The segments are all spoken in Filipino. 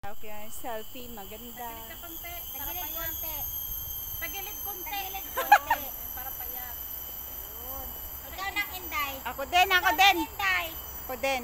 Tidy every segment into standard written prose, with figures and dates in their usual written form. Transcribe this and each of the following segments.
Okay, selfie, maganda. Tagilid konti. Tagilid konti. Tagilid konti. Para payat. Ikaw nang Inday. Ako din, ako din. Inday. Ako din.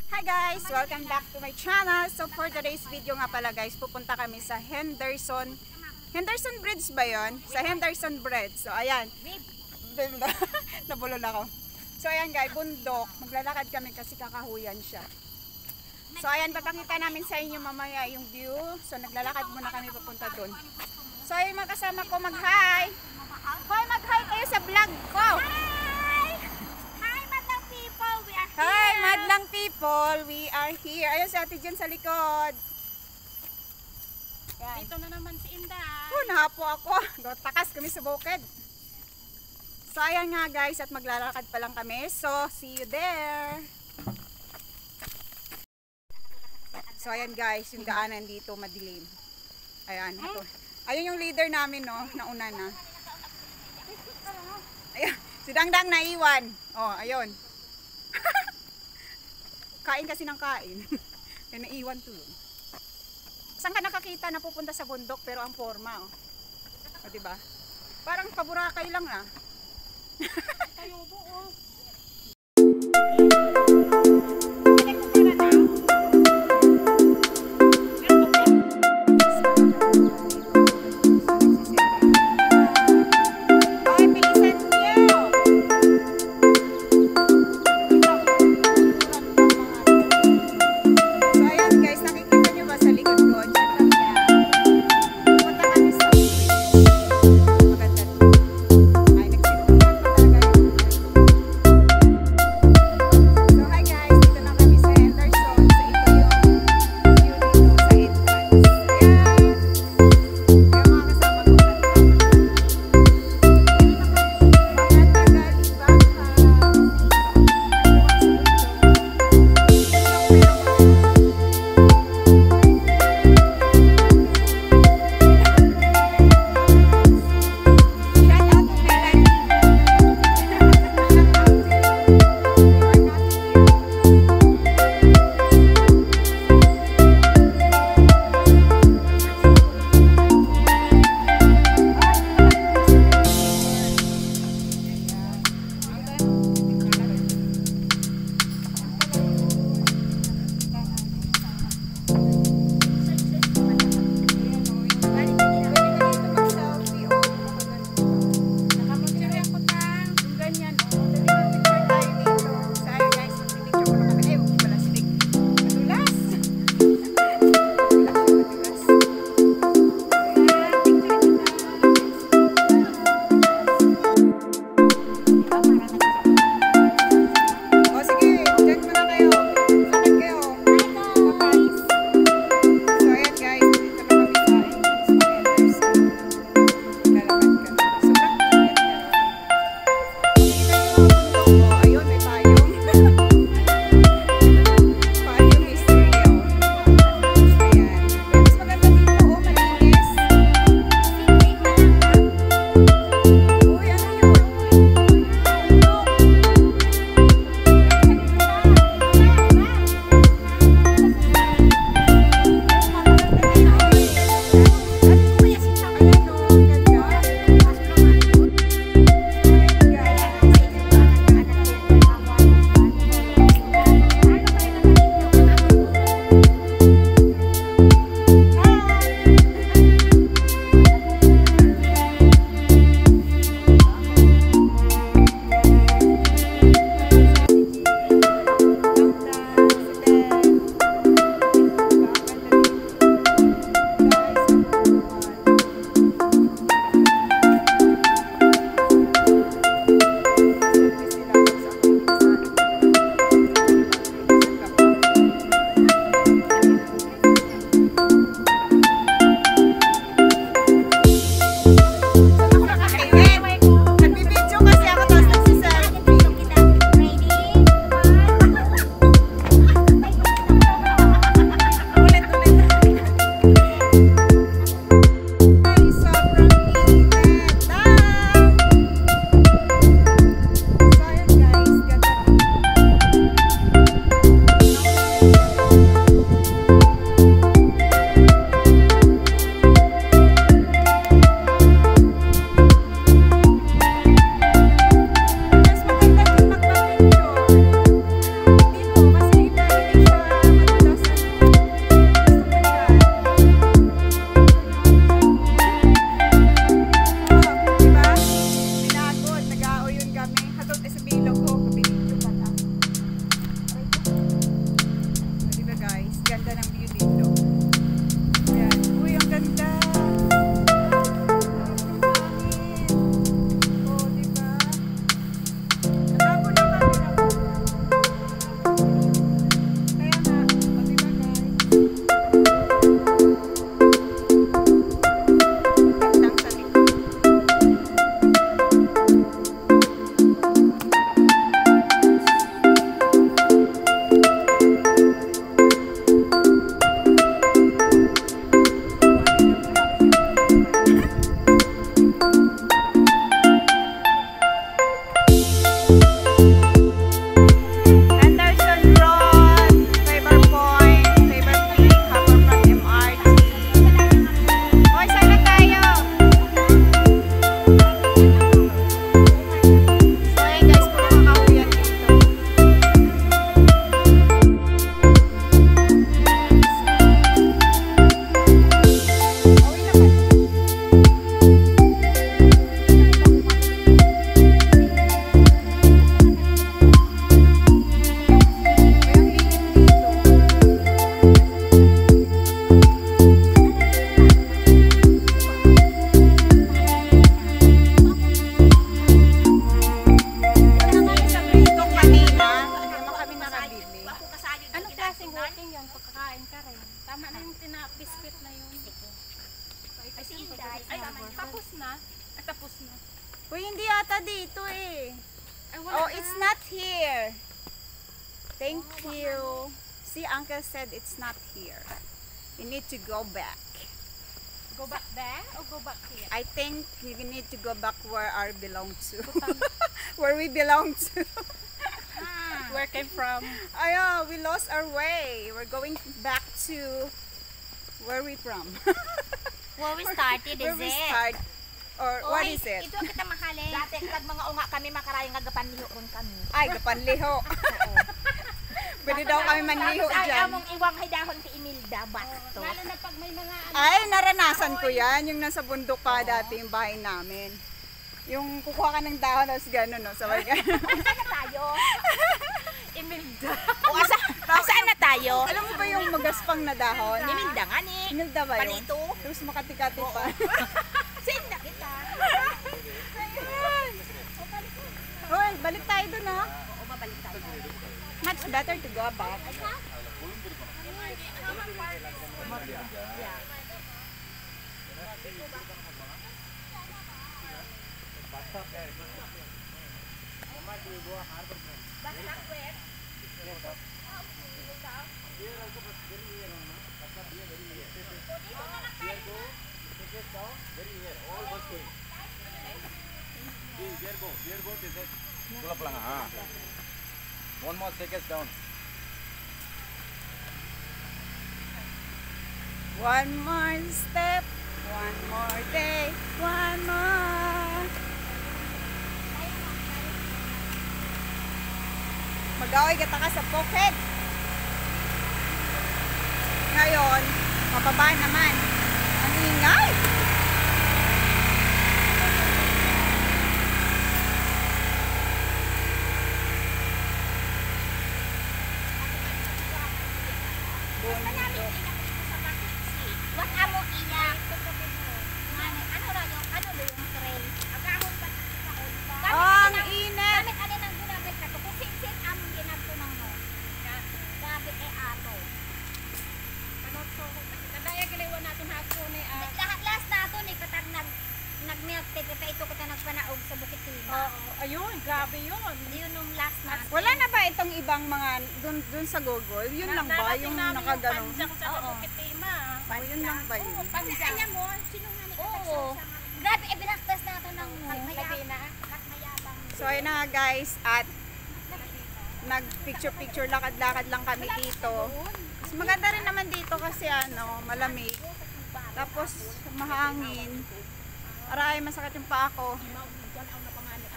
Hi guys! Welcome back to my channel. So for today's video nga pala guys, pupunta kami sa Henderson Bridge ba yun? Sa Henderson Bridge. So ayan. Nabulol ako. So ayan guys, bundok. Maglalakad kami kasi kakahuyan siya. So ayan, papakita namin sa inyo mamaya yung view. So naglalakad muna kami papunta dun. So ayun mga kasama ko, mag-hi! Hoy, mag-hi kayo sa vlog ko! Hi, madlang people! We are here. Ayun si Ate Jen sa likod. Yan. Dito na naman si Inday. Oh, nahapo ako. Takas kami sa bukid. So, ayan nga guys, at maglalakad pa lang kami. So, see you there. So, ayan guys, yung daanan dito madilim. Ayan, ito. Ayun yung leader namin, no? Nauna na. Ayan, si Dangdang naiwan. Oh, ayun. Kain kasi ng kain. Kaya naiwan tulong. Saan ka nakakita na pupunta sa bundok pero ang forma, oh. O, diba? Parang paburakay lang, ah. Tayo buo. walking yan, pagkakain ka rin. Tama na yung biscuit na yun. Ay, Si Inday, ay, kasama niyo. tapos na. Ay, tapos na. Uy, hindi yata dito eh. Ay, wala Oh, na. it's not here. Thank you. See, Uncle said it's not here. You need to go back. Go back there or go back here? I think you need to go back where our belong to. Where we belong to. Where came from? Ayo, we lost our way. We're going back to where we from. Where we started, Where is we it? start. Or what is it? Ito kita mahalin. Dati kag mga unga kami makarayong gagapanliho ron kami. Ay, gapanliho. Pwede daw kami manliho Ay, dyan. among iwang haydahon ti Imelda, basto. Lalo na pag may mga Ay, naranasan ko yan. Yung nasa bundok pa dati yung bahay namin. Yung kukuha ka ng dahon, tapos gano'n, no? Sabay gano'n. Saan na tayo? Imelda. O, saan na tayo? Alam mo ba yung magaspang na dahon? Imelda nga ni. Hinilda ba yun? Palito. Tapos makati-kati pa. Saan na kita? Hoy, balik tayo dun, ha? Oo, babalik tayo. Much better to go back. One more seconds down. One more step, one more day, one more. Mag-away ka ka sa pocket. Ngayon, mababa naman. Ang ingay. Bundok. What amo iyak? Ano ra yung trail? Agahon ba sa ulpa? Ang init. Gamit alin ang ginamit na to? Kung sin among ginagto ng no. Gamit ato. Ano so, kadaya giliwan natin hapon ni Lahat last nato ni katag nag-milk tea kita ito kita nagpanaog sa Bukit Tima. ayun, grabe yun. Yun nung last natin. Wala na ba itong ibang mga dun sa Google? Yun lang ba? Yung nakaganong? Panjang sa Oo. Bukit Tima. Oh, yun lang ba yun? Kanya mo, sino nga ni Oo. Grabe, binaktas nato ng Lagi na. mayabang. So ayun na nga guys, at nag-picture-picture, lakad-lakad lang kami dito. Mas maganda rin naman dito kasi ano, malamig. Tapos mahangin. Aray, masakit yung paa ko.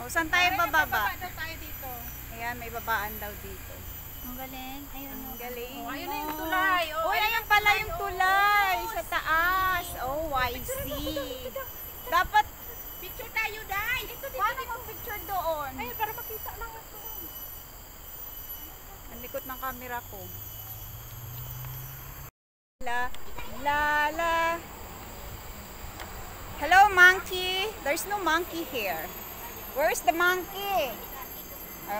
O, saan tayo bababa? Daw tayo dito. Ayan, may babaan daw dito. Ang galing. Ayun. Ang galing. Ayun na yung tulay. Uy, ayan pala yung tulay sa taas. Oh, I see. Dapat, Picture tayo, Day. Ito dito. paano mag-picture doon? Ayun, para makita lang ito. Ang likot ng camera ko. La, la, la. Hello, monkey. There's no monkey here. Where's the monkey?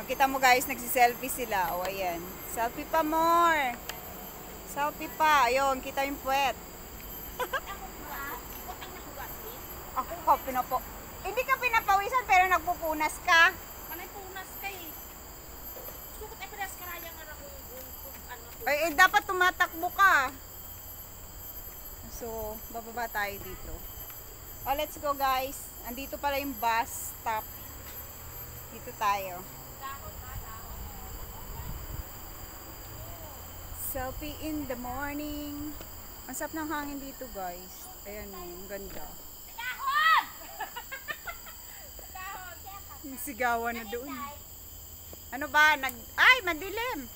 Kita mo guys, nagsiselfie sila. O, ayan. Selfie pa more. Selfie pa. Ayun, kita yung puwet. Ako, hindi ka pinapawisan pero nagpupunas ka. Panay punas kay. Sukot ay pedas karaya nga ra kung ano. Ay, dapat tumatakbo ka. So, bababa tayo dito. Oh, let's go guys. Andito pala yung bus stop. Dito tayo. Selfie in the morning. Ang sarap ng hangin dito guys. Ayan o, ang ganda. Yung sigawan na doon. Ano ba? Ay, madilim!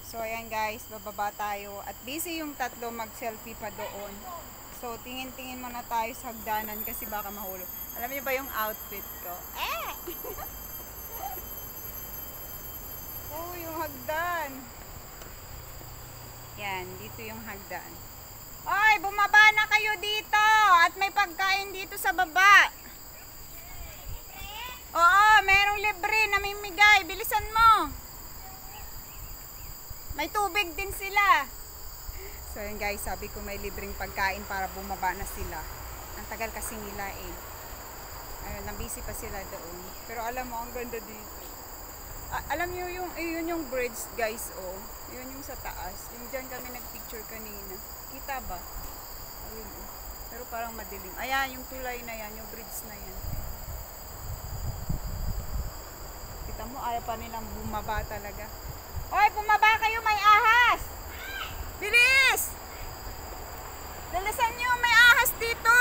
So, ayan guys, bababa tayo. At busy yung tatlo, mag-selfie pa doon. So, tingin-tingin muna tayo sa hagdanan kasi baka mahulog. Alam niyo ba yung outfit ko? Oh, yung hagdan. Yan, dito yung hagdan. Oy, bumaba na kayo dito! At may pagkain dito sa baba. Oo, merong libre, namimigay. Bilisan mo. May tubig din sila. So yun guys, sabi ko may libreng pagkain para bumaba na sila. Ang tagal kasi nila eh. Ayun, nabisi pa sila doon. Pero alam mo, ang ganda dito. Alam niyo yung, yun yung bridge guys, oh. Yun yung sa taas. Yung dyan kami nagpicture kanina. Kita ba? Ayun oh. Pero parang madilim. Ayan, yung tulay na yan, yung bridge na yan. Kita mo, ayaw pa nilang bumaba talaga. Oy, bumaba kayo, may ahas! Bilis! Dalisan nyo, may ahas dito!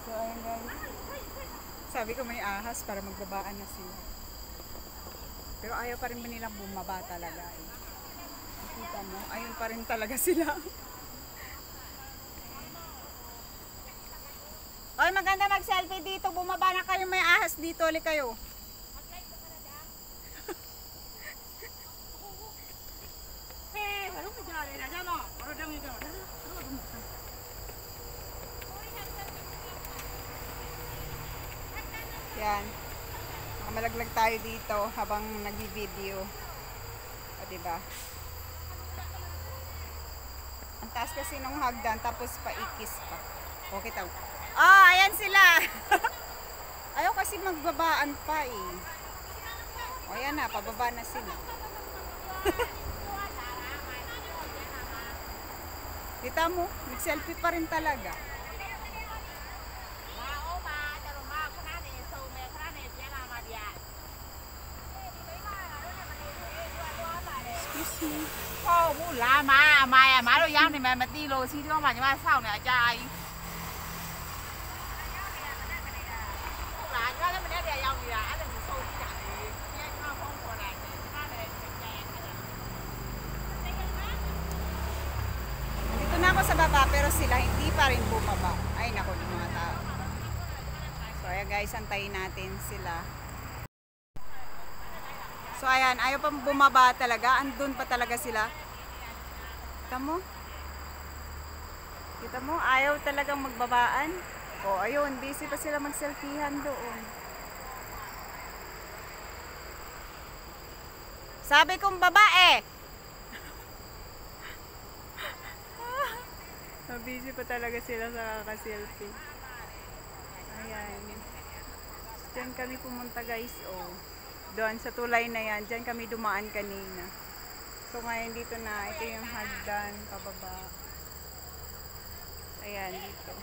So, ayun guys. Sabi ko may ahas para magbabaan na sila. Pero ayaw pa rin ba nilang bumaba talaga eh. Nakita mo, ayun pa rin talaga sila. Oy, maganda mag-selfie dito. Bumaba na kayo, may ahas dito. Ulit kayo. Yan. Malaglag tayo dito habang nag-video. O, diba? Ang taas kasi nung hagdan, tapos paikis pa. Okay tao. Ah, ayan sila. Ayaw kasi magbabaan pa eh. O, ayan na, pababa na sila. Kita mo, nag-selfie pa rin talaga. Excuse me. ဟုတ်ဘူးလားမအမရမတို့ရောက်နေမှမသိလို့စီးတော့မှညီမစောင့်နေအကြာကြီးဟုတ်လားညီမလည်းမနေ့တည်းရောက်နေတာအဲ့ဒါကိုဆုံးကြတယ်ဒီကဖုန်းခေါ်လိုက်တယ်ဒီကလည်းကြည့်ရတယ် Dito na ako sa baba pero sila hindi pa rin bumaba. Ay nako yung mga tao. So ayan guys, antayin natin sila. So ayan, ayaw pa bumaba talaga. Andun pa talaga sila. Kita mo? Kita mo? Ayaw talagang magbabaan. O ayun, busy pa sila mag-selfiehan doon. Sabi kong babae! Busy pa talaga sila sa kaka-selfie. Ayan. Diyan kami pumunta guys, oh. Doon sa tulay na yan, diyan kami dumaan kanina. So ngayon dito na, ito yung hagdan, pababa. Ayan, dito.